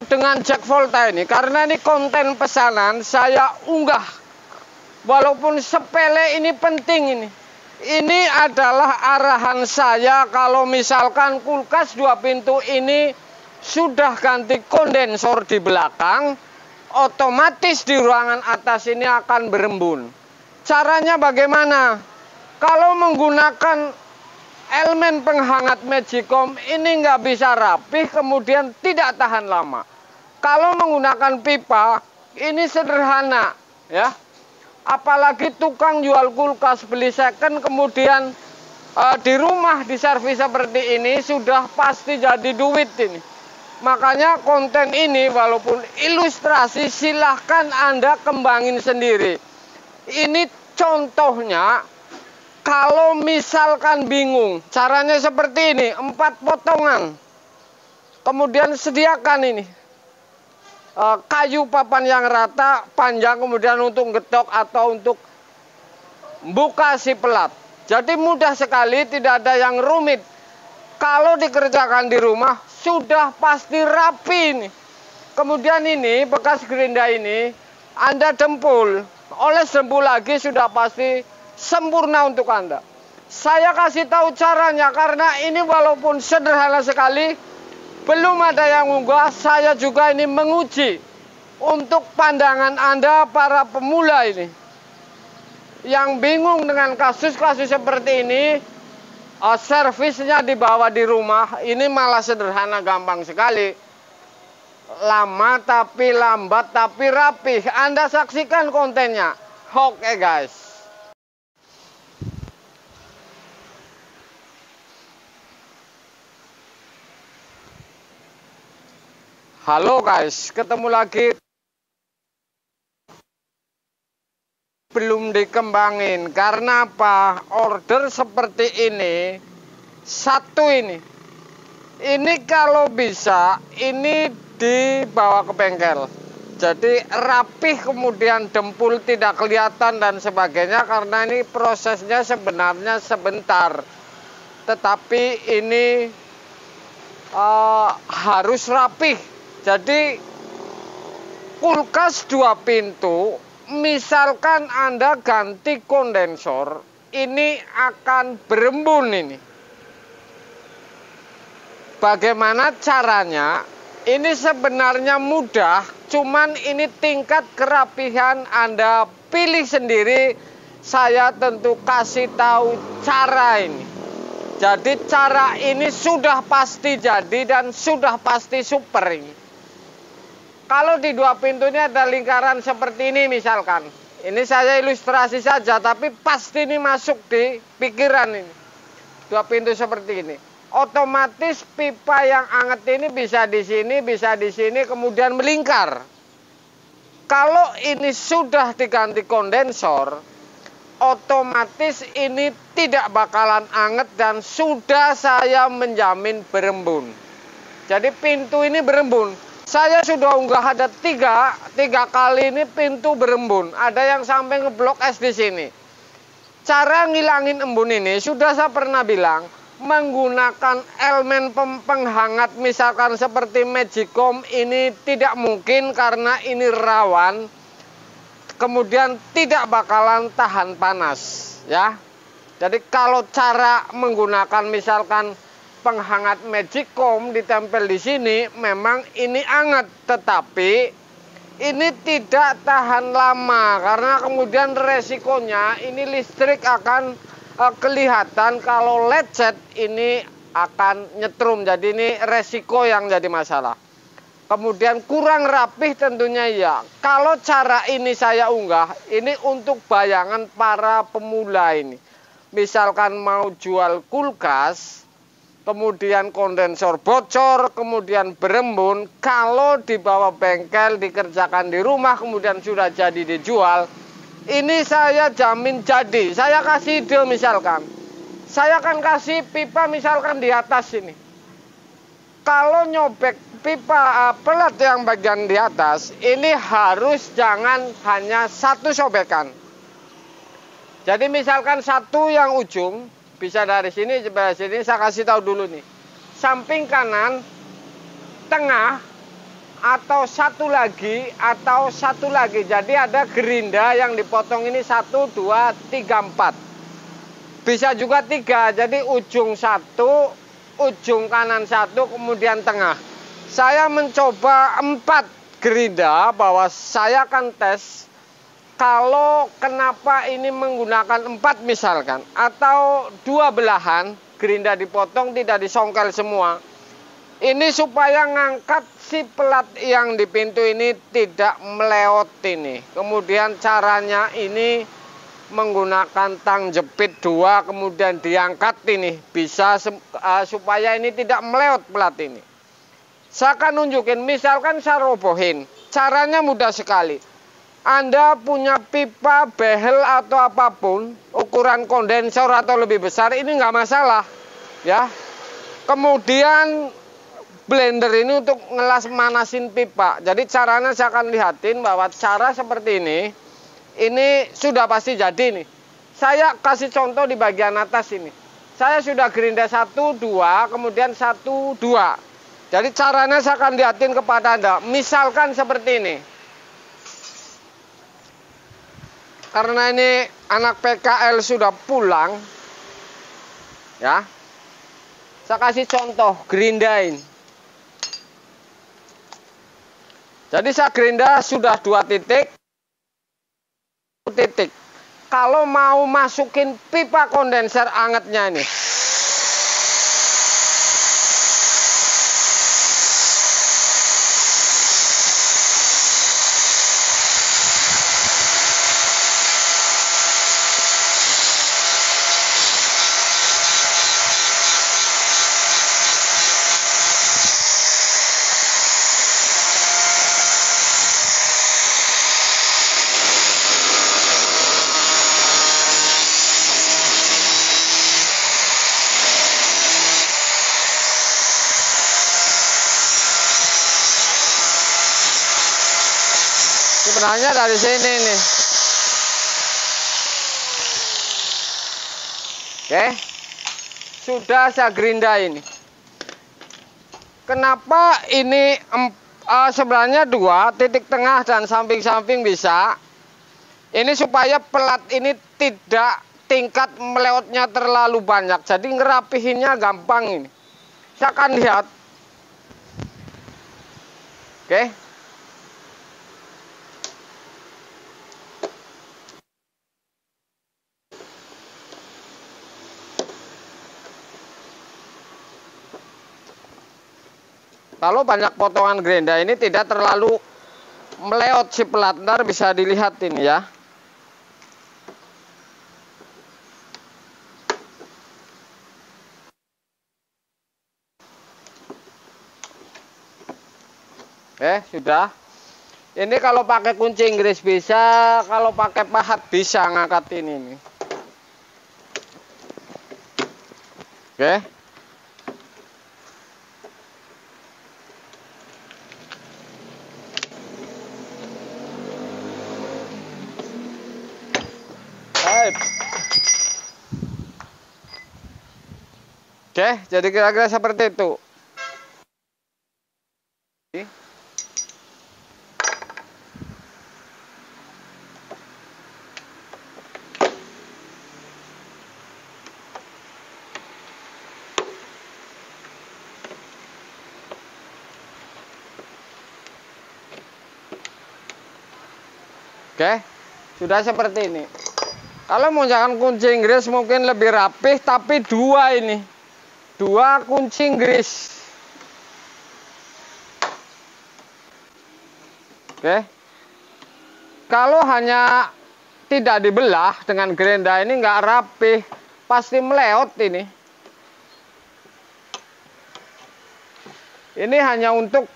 dengan Jack Volta ini, karena ini konten pesanan saya unggah. Walaupun sepele, ini penting ini. Ini adalah arahan saya kalau misalkan kulkas 2 pintu ini sudah ganti kondensor di belakang, otomatis di ruangan atas ini akan berembun. Caranya bagaimana? Kalau menggunakan elemen penghangat Magicom ini nggak bisa rapih, kemudian tidak tahan lama. Kalau menggunakan pipa ini sederhana, ya. Apalagi tukang jual kulkas beli second kemudian di rumah diservis seperti ini sudah pasti jadi duit ini. Makanya konten ini walaupun ilustrasi silahkan Anda kembangin sendiri. Ini contohnya kalau misalkan bingung caranya seperti ini, 4 potongan. Kemudian sediakan ini kayu papan yang rata, panjang, kemudian untuk getok atau untuk buka si pelat. Jadi mudah sekali, tidak ada yang rumit. Kalau dikerjakan di rumah, sudah pasti rapi ini. Kemudian ini, bekas gerinda ini, Anda dempul. Oles dempul lagi, sudah pasti sempurna untuk Anda. Saya kasih tahu caranya, karena ini walaupun sederhana sekali, belum ada yang unggah, saya juga ini menguji untuk pandangan Anda para pemula ini yang bingung dengan kasus-kasus seperti ini. Servisnya dibawa di rumah, ini malah sederhana, gampang sekali. Lama tapi lambat tapi rapih. Anda saksikan kontennya. Oke guys. Halo guys, ketemu lagi. Belum dikembangin, karena apa? Order seperti ini, satu ini kalau bisa, ini dibawa ke bengkel. Jadi rapih, kemudian dempul tidak kelihatan dan sebagainya, karena ini prosesnya sebenarnya sebentar. Tetapi ini harus rapih. Jadi kulkas 2 pintu, misalkan Anda ganti kondensor, ini akan berembun ini. Bagaimana caranya? Ini sebenarnya mudah, cuman ini tingkat kerapihan Anda pilih sendiri. Saya tentu kasih tahu cara ini. Jadi cara ini sudah pasti jadi dan sudah pasti super ini. Kalau di 2 pintu ini ada lingkaran seperti ini misalkan. Ini saya ilustrasi saja, tapi pasti ini masuk di pikiran ini. 2 pintu seperti ini. Otomatis pipa yang anget ini bisa di sini, kemudian melingkar. Kalau ini sudah diganti kondensor, otomatis ini tidak bakalan anget dan sudah saya menjamin berembun. Jadi pintu ini berembun. Saya sudah unggah ada 3 kali ini pintu berembun. Ada yang sampai ngeblok es di sini. Cara ngilangin embun ini sudah saya pernah bilang, menggunakan elemen penghangat misalkan seperti Magicom ini tidak mungkin karena ini rawan. Kemudian tidak bakalan tahan panas, ya. Jadi kalau cara menggunakan misalkan penghangat Magicom ditempel di sini, memang ini hangat, tetapi ini tidak tahan lama karena kemudian resikonya ini listrik akan kelihatan kalau lecet ini akan nyetrum. Jadi ini resiko yang jadi masalah. Kemudian kurang rapih tentunya ya. Kalau cara ini saya unggah, ini untuk bayangan para pemula ini. Misalkan mau jual kulkas, kemudian kondensor bocor, kemudian berembun, kalau dibawa bengkel, dikerjakan di rumah, kemudian sudah jadi dijual, ini saya jamin jadi. Saya kasih ide misalkan, saya akan kasih pipa misalkan di atas ini. Kalau nyobek pipa pelat yang bagian di atas, ini harus jangan hanya 1 sobekan. Jadi misalkan 1 yang ujung, bisa dari sini, saya kasih tahu dulu nih. Samping kanan, tengah atau satu lagi atau satu lagi. Jadi ada gerinda yang dipotong ini 1, 2, 3, 4. Bisa juga 3. Jadi ujung 1, ujung kanan 1, kemudian tengah. Saya mencoba 4 gerinda bahwa saya akan tes kalau kenapa ini menggunakan 4 misalkan atau 2 belahan gerinda dipotong tidak disongkel semua. Ini supaya ngangkat si pelat yang di pintu ini tidak meleot ini. Kemudian caranya ini menggunakan tang jepit 2 kemudian diangkat ini. Bisa supaya ini tidak meleot pelat ini. Saya akan nunjukin, misalkan saya robohin. Caranya mudah sekali. Anda punya pipa, behel atau apapun, ukuran kondensor atau lebih besar, ini nggak masalah. Ya. Kemudian blender ini untuk ngelas manasin pipa. Jadi caranya saya akan lihatin bahwa cara seperti ini sudah pasti jadi nih. Saya kasih contoh di bagian atas ini. Saya sudah gerinda 1, 2, kemudian 1, 2. Jadi caranya saya akan lihatin kepada Anda. Misalkan seperti ini. Karena ini anak PKL sudah pulang. Ya. Saya kasih contoh gerindain. Jadi saya gerinda sudah 2 titik. Kalau mau masukin pipa kondenser angetnya ini. Sebenarnya dari sini nih. Oke. Sudah saya gerinda ini. Kenapa ini sebenarnya 2 titik tengah dan samping-samping bisa. Ini supaya pelat ini tidak tingkat meleotnya terlalu banyak. Jadi ngerapihinnya gampang ini. Saya akan lihat. Oke. Kalau banyak potongan gerinda ini tidak terlalu meleot si pelat, ntar bisa dilihat ini ya. Sudah. Ini kalau pakai kunci Inggris bisa, kalau pakai pahat bisa ngangkat ini nih. Oke. Oke, jadi kira-kira seperti itu. Oke, sudah seperti ini. Kalau menggunakan kunci Inggris mungkin lebih rapih, tapi 2 ini. 2 kunci Inggris. Oke. Kalau hanya tidak dibelah dengan gerinda ini nggak rapih, pasti meleot ini. Ini hanya untuk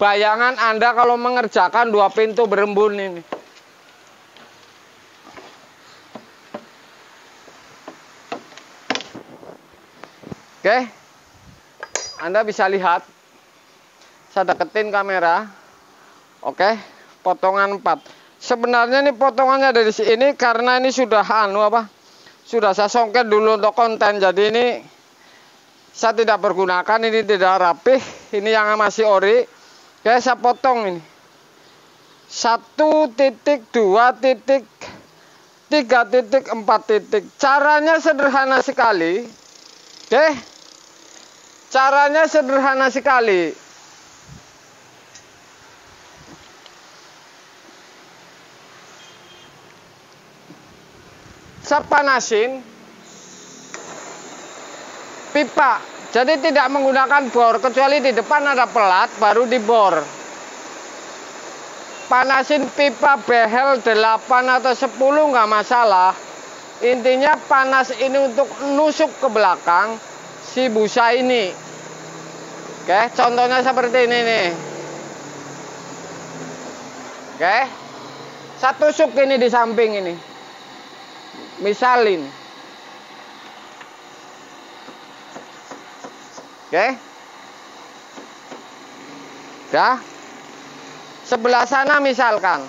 bayangan Anda kalau mengerjakan 2 pintu berembun ini. Oke, Anda bisa lihat. Saya deketin kamera. Oke, potongan 4. Sebenarnya ini potongannya dari sini karena ini sudah sudah saya songket dulu untuk konten. Jadi ini Saya tidak pergunakan, ini tidak rapih. Ini yang masih ori. Oke, saya potong ini. 1 titik, 2 titik, 3 titik, 4 titik. Caranya sederhana sekali. Oke. Caranya sederhana sekali. Saya panasin pipa, jadi tidak menggunakan bor, kecuali di depan ada pelat baru dibor. Panasin pipa behel 8 atau 10 nggak masalah. Intinya panas ini untuk nusuk ke belakang si busa ini. Oke, contohnya seperti ini nih. Oke, saya tusuk ini di samping ini. Misalin. Oke. Dah. Sebelah sana misalkan.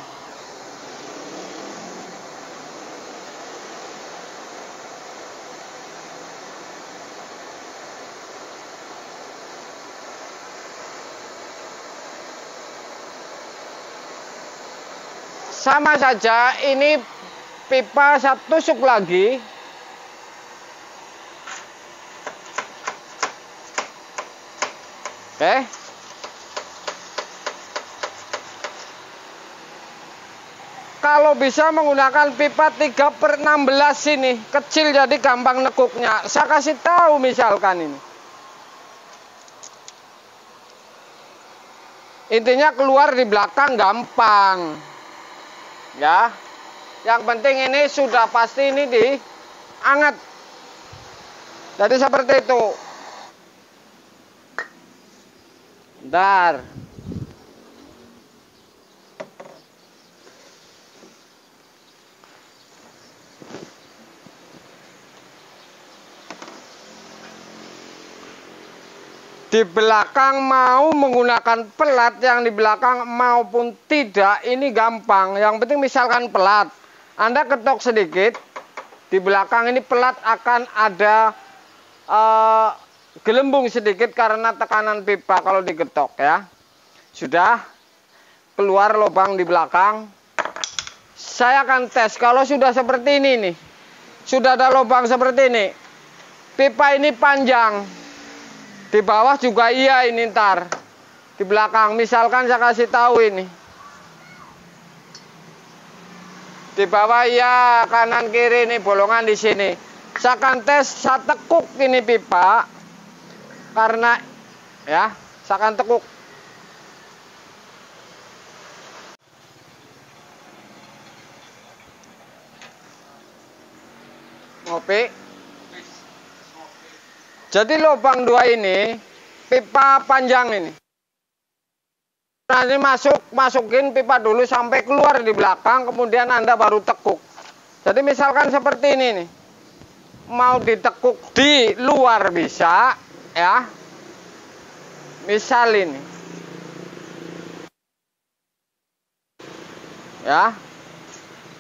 Sama saja, ini pipa saya tusuk lagi. Oke. Kalau bisa menggunakan pipa 3/16 ini, kecil jadi gampang nekuknya. Saya kasih tahu misalkan ini. Intinya keluar di belakang gampang. Ya. Yang penting ini sudah pasti ini dianget. Jadi seperti itu. Bentar. Di belakang mau menggunakan pelat, yang di belakang maupun tidak, ini gampang. Yang penting misalkan pelat, Anda ketok sedikit, di belakang ini pelat akan ada gelembung sedikit karena tekanan pipa kalau diketok ya. Sudah keluar lubang di belakang. Saya akan tes kalau sudah seperti ini nih. Sudah ada lubang seperti ini. Pipa ini panjang. Di bawah juga iya ini ntar. Di belakang misalkan saya kasih tahu ini. Di bawah iya, kanan kiri ini bolongan di sini. Saya akan tes, saya tekuk ini pipa. Karena ya, saya akan tekuk. Ngopi. Jadi lubang 2 ini pipa panjang ini. Nanti masukin pipa dulu sampai keluar di belakang, kemudian Anda baru tekuk. Jadi misalkan seperti ini nih. Mau ditekuk di luar bisa ya. Misal ini. Ya.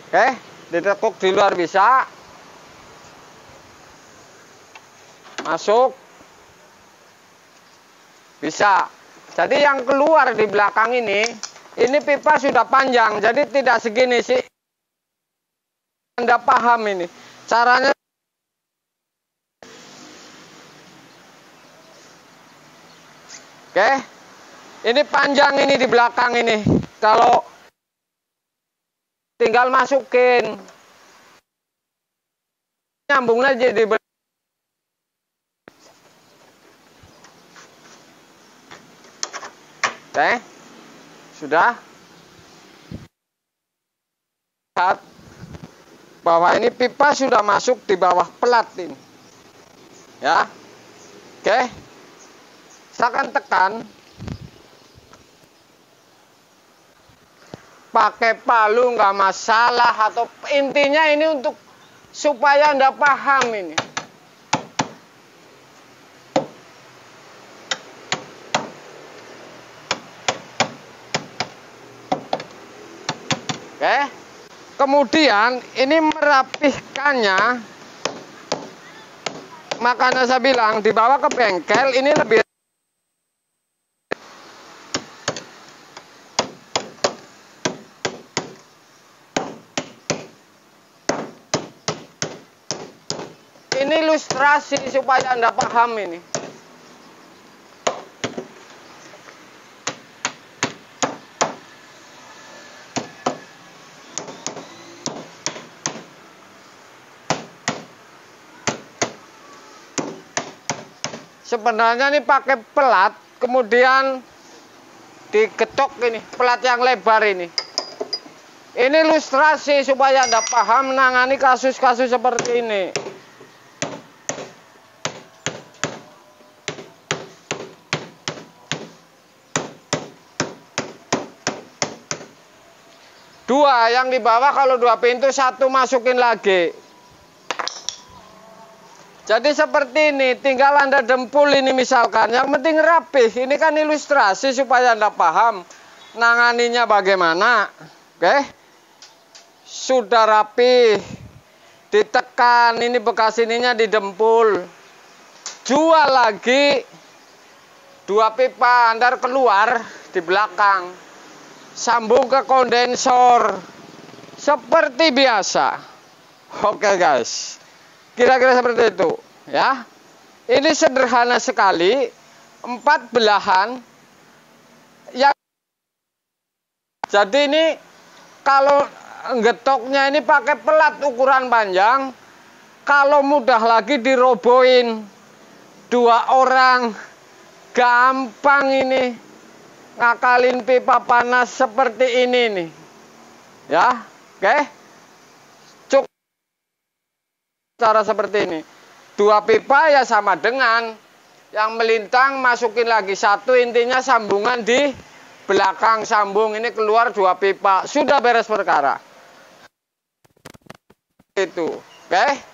Oke, ditekuk di luar bisa. Masuk. Bisa. Jadi yang keluar di belakang ini pipa sudah panjang. Jadi tidak segini sih. Anda paham ini. Caranya. Oke. Ini panjang ini di belakang ini. Kalau tinggal masukin. Nyambung aja di belakang. Oke, sudah. Lihat bahwa ini pipa sudah masuk di bawah pelat ini. Ya, oke. Saya akan tekan. Pakai palu nggak masalah, atau intinya ini untuk supaya Anda paham ini. Oke, kemudian ini merapihkannya makanya saya bilang dibawa ke bengkel ini lebih. Ini ilustrasi supaya Anda paham ini. Sebenarnya ini pakai pelat, kemudian digetok ini, pelat yang lebar ini. Ini ilustrasi supaya Anda paham menangani kasus-kasus seperti ini. Dua yang di bawah, kalau 2 pintu 1 masukin lagi. Jadi seperti ini, tinggal Anda dempul ini misalkan. Yang penting rapih. Ini kan ilustrasi supaya Anda paham nanganinya bagaimana. Oke. Sudah rapi. Ditekan, ini bekas ininya didempul. Jual lagi. 2 pipa Anda keluar di belakang. Sambung ke kondensor seperti biasa. Oke guys, kira-kira seperti itu ya. Ini sederhana sekali, 4 belahan yang. Jadi ini kalau getoknya ini pakai pelat ukuran panjang, kalau mudah lagi dirobohin 2 orang, gampang ini ngakalin pipa panas seperti ini nih ya. Oke, cukup cara seperti ini. 2 pipa ya sama dengan yang melintang, masukin lagi 1, intinya sambungan di belakang, sambung ini keluar 2 pipa, sudah beres perkara itu. Oke.